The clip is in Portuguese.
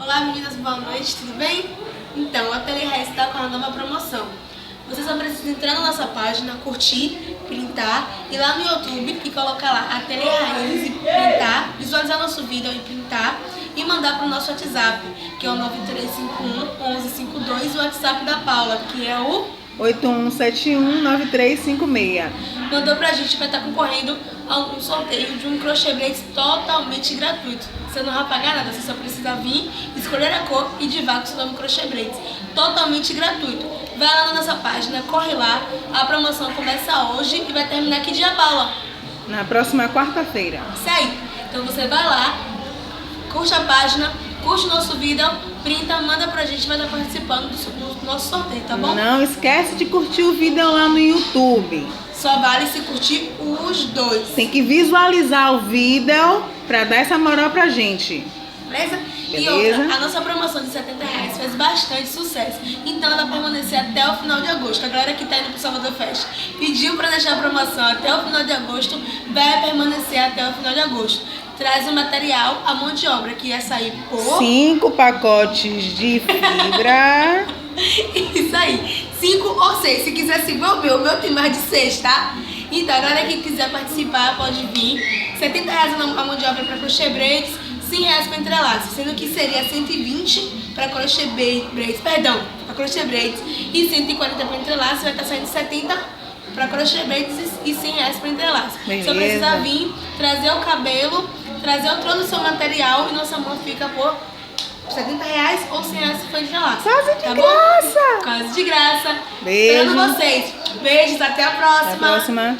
Olá meninas, boa noite, tudo bem? Então, o Ateliê Raiz está com uma nova promoção. Você só precisa entrar na nossa página, curtir, printar, ir lá no YouTube e colocar lá Ateliê Raiz e printar, visualizar nosso vídeo e printar e mandar para o nosso WhatsApp, que é o 9351 1152, e o WhatsApp da Paula, que é o 81719356. Mandou pra gente, vai estar concorrendo a um sorteio de um crochê blades totalmente gratuito. Você não vai pagar nada, você só precisa vir, escolher a cor e divar com seu nome crochê blades. Totalmente gratuito. Vai lá na nossa página, corre lá. A promoção começa hoje e vai terminar aqui dia, Paula? Na próxima quarta-feira. Isso aí. Então você vai lá, curte a página, curte o nosso vídeo, printa, manda pra gente, vai estar participando do nosso sorteio, tá bom? Não esquece de curtir o vídeo lá no YouTube. Só vale se curtir os dois. Tem que visualizar o vídeo pra dar essa moral pra gente. Beleza? E Beleza. outra, a nossa promoção de R$70 fez bastante sucesso. Então ela vai permanecer até o final de agosto. A galera que tá indo pro Salvador Fest pediu pra deixar a promoção até o final de agosto, vai permanecer até o final de agosto. Traz o material, a mão de obra, que ia sair por... 5 pacotes de fibra. Isso aí, 5 ou 6. Se quiser seguir o meu tem mais de 6, tá? Então, a galera que quiser participar pode vir. R$70 a mão de obra para crochê braids, R$100 para entrelaço, sendo que seria 120 para crochê braids, para crochê braids e 140 para entrelaço, vai estar saindo 70 para crochê braids e R$100 para entrelaço. Beleza. Só precisa vir, trazer o cabelo, trazer todo o seu material e nossa mão fica por R$70 ou R$100 se for entrelaço. Quase de tá graça. Bom? Quase de graça. Beijo. Esperando vocês. Beijos, até a próxima. Até a próxima.